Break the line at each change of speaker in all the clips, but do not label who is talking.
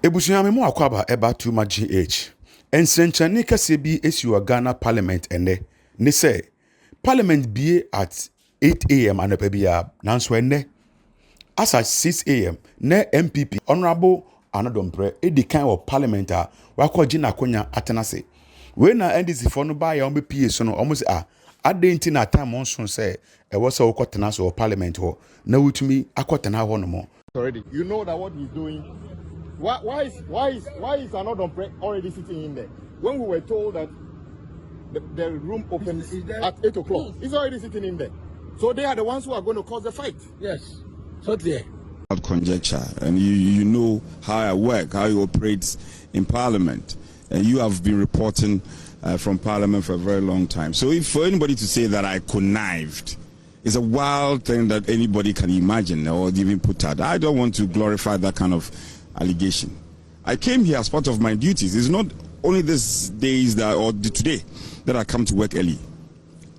Ebusuame mu akwaba eba too much GH. Ensrenchane kase bi esi wa Ghana Parliament ene. Ne say Parliament be at 8 a.m. anapa bia nanso ene as at 6 a.m. ne MPP Honorable Anadompre edi kan of Parliament a wakɔgye nakonya atenase. We na NDC for no ba ya ombe PA so no almost adenti na time on so say e was so kwotena so Parliament ho na wutumi akotena ho no mo.
Already, you know that what he's doing. Why is Anadompre already sitting in there? When we were told that the room opens at 8 o'clock, he's already sitting in there. So they are the ones who are going to cause the fight.
Yes, totally.
Conjecture, and you know how I work, how you operate in Parliament, and you have been reporting from Parliament for a very long time. So if for anybody to say that I connived, it's a wild thing that anybody can imagine or even put out. I don't want to glorify that kind of allegation. I came here as part of my duties. It's not only these days or today that I come to work early.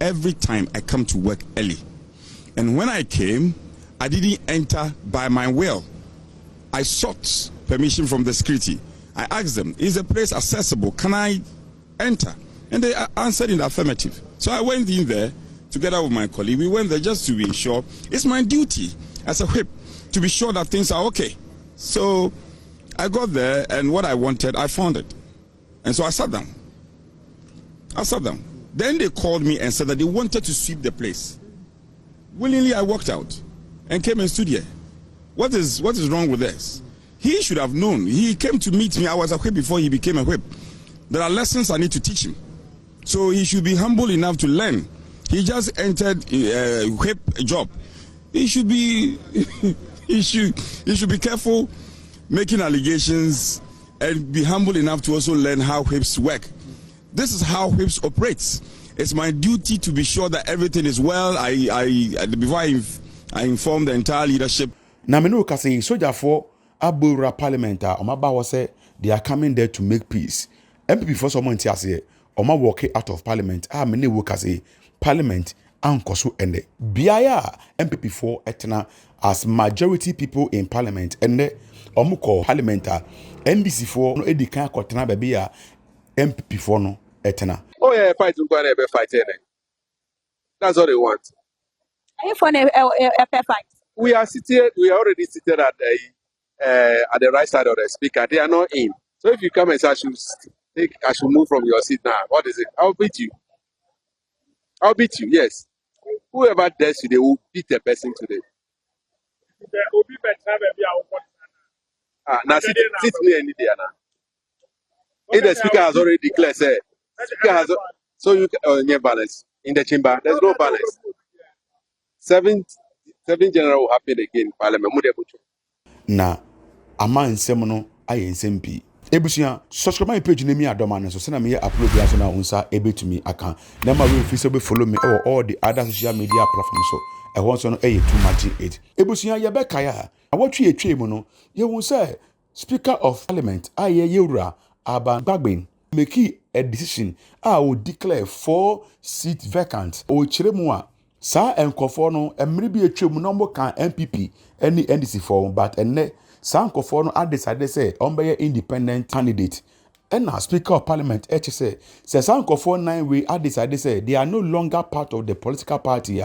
Every time I come to work early. And when I came, I didn't enter by my will. I sought permission from the security. I asked them, is the place accessible? Can I enter? And they answered in the affirmative. So I went in there together with my colleague. We went there just to be sure. It's my duty as a whip to be sure that things are okay. So I got there, and what I wanted, I found it. And so I sat down. Then they called me and said that they wanted to sweep the place. Willingly, I walked out and came and stood here. What is wrong with this? He should have known. He came to meet me. I was a whip before he became a whip. There are lessons I need to teach him. So he should be humble enough to learn. He just entered a whip job. He should be he should be careful making allegations and be humble enough to also learn how whips work. This is how whips operates. It's my duty to be sure that everything is well. Before I inform the entire leadership.
Na menu kase soldier for Abura Parliament omaba was say they are coming there to make peace. MPP for someone tiase oma walk out of Parliament. Many wo kase Parliament ankoso ende. Biaya MPP for etna as majority people in Parliament ende omuko Parliamenta NDC for no edikan akotena baby a MPP for no etna.
Oh yeah, fight to go and fight. That's all they want.
Are you for a fight?
We are already seated at the right side of the speaker. They are not in. So if you come and say I should move from your seat now, what is it? I'll beat you. Yes. Whoever dares you, they will beat the person today. Now sit near any day now. If the speaker has already declared, so you can balance in the chamber. There's no balance. Seven general will happen again in Parliament.
Na ama nsem no aye nsem pi. Ebusia subscribe my page name adoma no so say na me upload ya so na unsa ebetumi aka. Na ma we fit so be follow me or all the other social media platforms so. E won so no too much it. Ebusia ye be kaya. Awotwe etwe mu no ye won say Speaker of Parliament aye yewura Aban Gbagben make a decision will declare 4 seats vacant o chiremu a sa enkofo no emre bi etwem no mbo kan MPP any NDC for but enne sa enkofo no decide say be independent candidate and Speaker of Parliament say sa enkofo 9 way decide say they are no longer part of the political party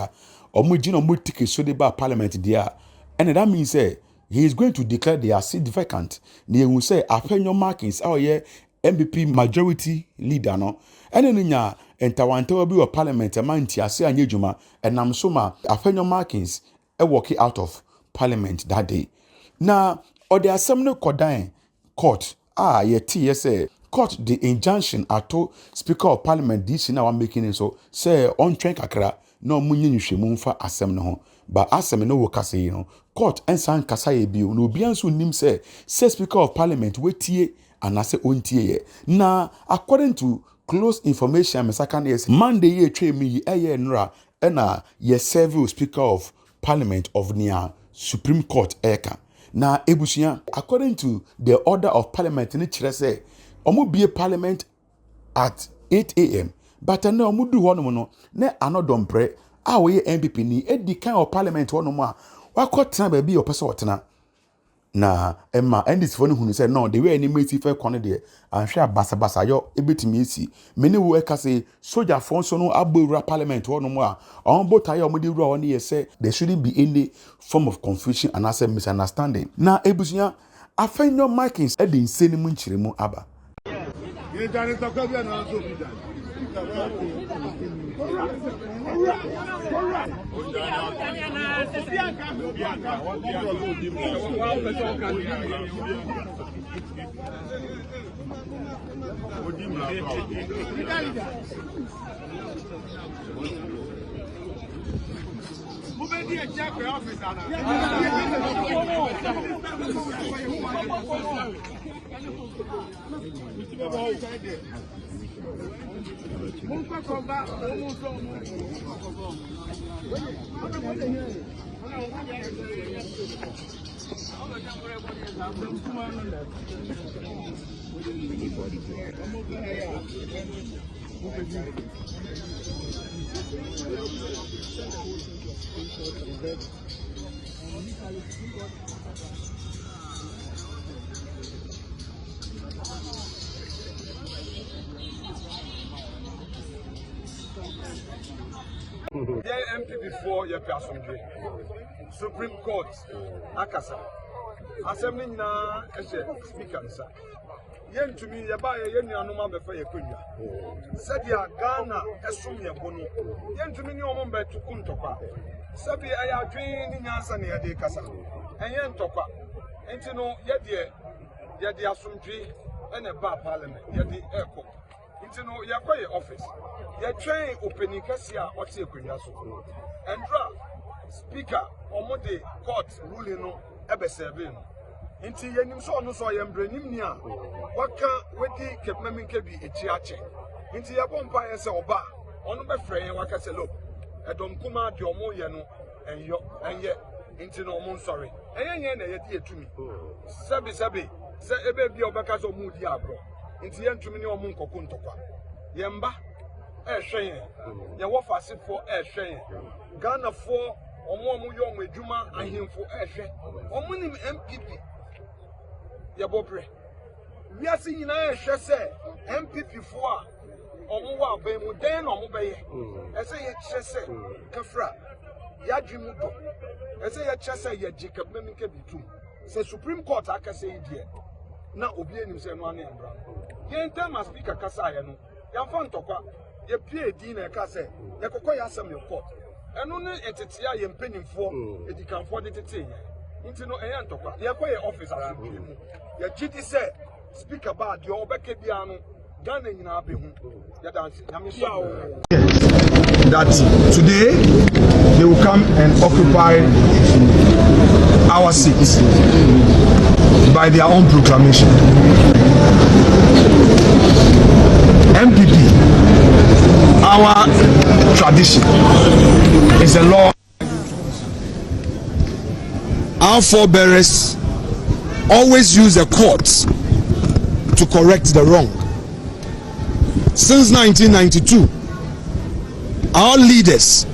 omujino mutike so de ba Parliament dia and that means say he is going to declare their seat vacant. They will say Afenyo Markins MPP majority leader no. And then ntawante bi of Parliament man ti ase anyejuma and nam so ma Afenyo Markins walk out of Parliament that day. Now or the assembly court ye say court the injunction ato Speaker of Parliament this now making it so say on train kakra no munyi nhwemu mfa asem no ho ba asem no wo kase yi no court ensan kasa ye bi no obianso nim say Speaker of Parliament wetie anase ontie ye na according to close information mesaka na Monday ye twa mi eye nra na ye serve Speaker of Parliament of Nia Supreme Court eka na ebusia according to the order of Parliament ni kire say omo bie Parliament at 8 a.m. but na omo du ho no no na Anadompre we MPP ni edi kan of Parliament ho no mo a wakotena ba bi opese otena na Emma NDC for no hunu say no the way any meti fe kone de anhwe abasa yo ebetimi esi meni wo eka say soldier for so no abewura parliament wo no mo a on botaye omode wura won ye say there shouldn't be any form of confusion and as misunderstanding na ebusuya afenyo markings e de inseni mu nchiremu aba
Yeah, NPP for your person. Supreme Court, Akasa. Assembly na speaker, sir. Yen to me, Yaba, yen anoma before your queen. Said ya Ghana, assume your bonu. Yen to me, no member to Kuntopa. Sabi, I are training Yasan Yadi Casa. And yen topa. And you know, Yadi Asumji and a bar parliament, Yadi airport. You know, you are office. You are trying opening Cassia or say Quinaso. And speaker, or the court ruling no ever serving. Into Yenim so no so I am bringing near. What can Wetty kept Meming be a chiache? Into your bumpire say Oba, on my friend, what I say, look, I don't come out your more yano and yet into no more sorry. And yet to me. Sabi, say a baby of Bacas or Moody Abro. Into yen to many or Munko Kuntopa. Yamba, shame. Ya wafasi for shame. Ghana for or more young with Juma and him for shame. Or winning MPP. Yabobre. We are seeing a say MPP for or more by Mudan or Mobay. I say it say Kafra. Yajimudo. I say a chessa ya Jacob Memike be say Supreme Court, I can say it here. Now, Obianim say one name. Yen time as speaker Kasaya no. Yan fan tokwa. Ye PhD na kase. Ye kokoya asem your court. Eno ne etetia ye mpenim for edi kan for de tete. Nti no eyan tokwa. Ye koye office asutwe mu. Ye gidi say speaker ba de obeke bia no Ghana nyina abehu. Ye dance. Na me so
that today they will come and occupy our seats by their own proclamation. MPP, our tradition is a law. Our forebears always use the courts to correct the wrong. Since 1992, our leaders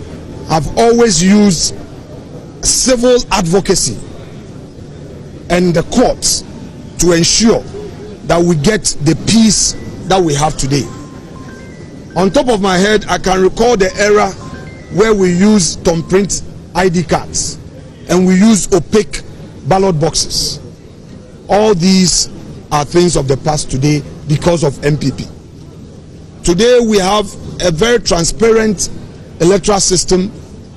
have always used civil advocacy and the courts to ensure that we get the peace that we have today. On top of my head, I can recall the era where we used thumbprint ID cards and we use opaque ballot boxes. All these are things of the past today because of MPP. Today we have a very transparent electoral system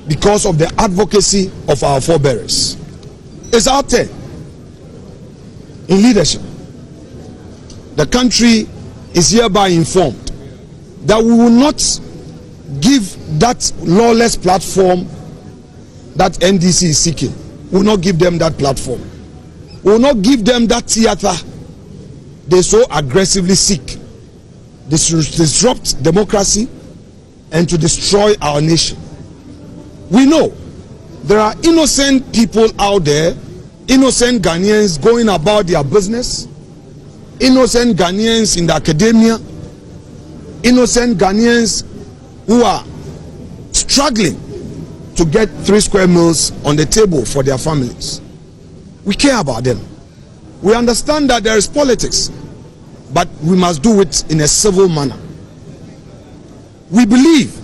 because of the advocacy of our forebears. It's out there in leadership. The country is hereby informed that we will not give that lawless platform that NDC is seeking. We will not give them that platform. We will not give them that theater they so aggressively seek. This will disrupt democracy and to destroy our nation. We know there are innocent people out there, innocent Ghanaians going about their business, innocent Ghanaians in the academia, innocent Ghanaians who are struggling to get 3 square meals on the table for their families. We care about them. We understand that there is politics, but we must do it in a civil manner. We believe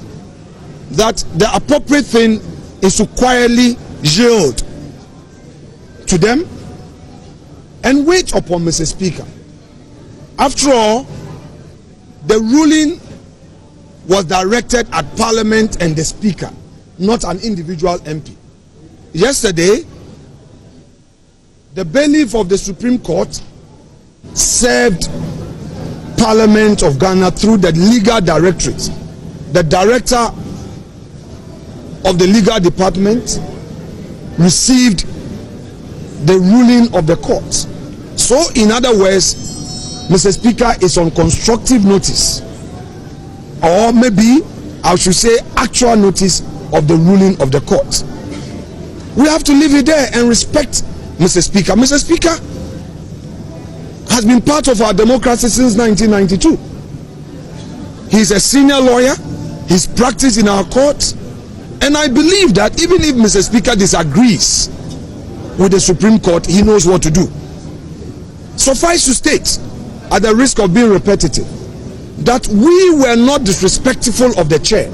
that the appropriate thing is to quietly yield to them and wait upon Mr. Speaker. After all, the ruling was directed at Parliament and the Speaker, not an individual MP. Yesterday, the bailiff of the Supreme Court served Parliament of Ghana through the legal directorate. The director of the legal department received the ruling of the court. So, in other words, Mr. Speaker is on constructive notice, or maybe I should say actual notice of the ruling of the court. We have to leave it there and respect Mr. Speaker. Mr. Speaker has been part of our democracy since 1992. He's a senior lawyer. He's practiced in our courts. And I believe that even if Mr. Speaker disagrees with the Supreme Court, he knows what to do. Suffice to state, at the risk of being repetitive, that we were not disrespectful of the chair.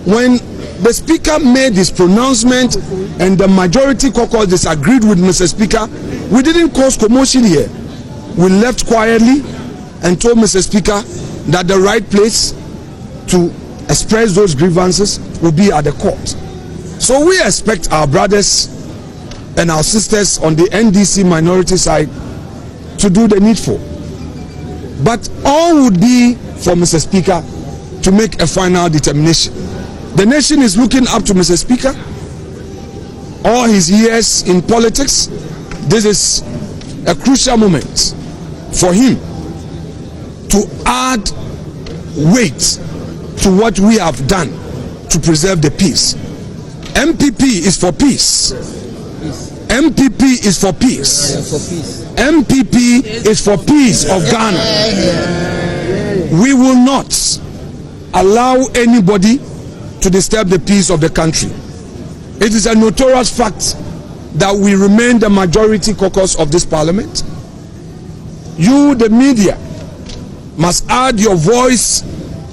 When the Speaker made his pronouncement and the majority caucus disagreed with Mr. Speaker, we didn't cause commotion here. We left quietly and told Mr. Speaker that the right place to express those grievances will be at the court. So we expect our brothers and our sisters on the NDC minority side to do the needful. But all would be for Mr. Speaker to make a final determination. The nation is looking up to Mr. Speaker. All his years in politics, this is a crucial moment for him to add weight to what we have done to preserve the peace. MPP is for peace. MPP is for peace. MPP is for peace of Ghana. We will not allow anybody to disturb the peace of the country. It is a notorious fact that we remain the majority caucus of this parliament. You, the media, must add your voice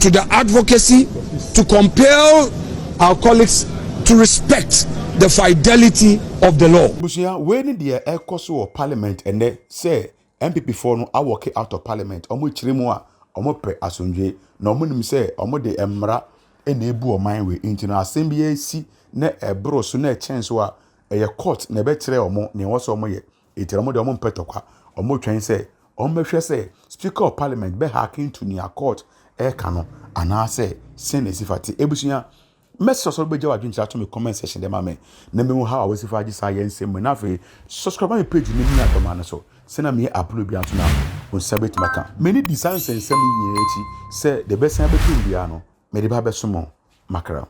to the advocacy to compel our colleagues to respect the fidelity of the law.
Busia, when the air course of parliament and they say MPP for no I walk out of parliament, omo chirimwa, omo pe asunje, no munim say omo de emra enebu o mind we into no assembly si ne ebro so na chance wa e court na betre omo ne wo so omo ye etira omo de omo petokwa omo twen say omo hwe say speaker of parliament be hacking to near court e kano ana say sene sifati ebusuya message so be jawa dwincha to me comment section dem ame na me how awasi fa agi sa yen sem na fe subscribe my page ni mi adoma na so sena me upload bi anto na on sabet maka me ni design sensem yin echi say the best thing be bia no me de ba be so mo makara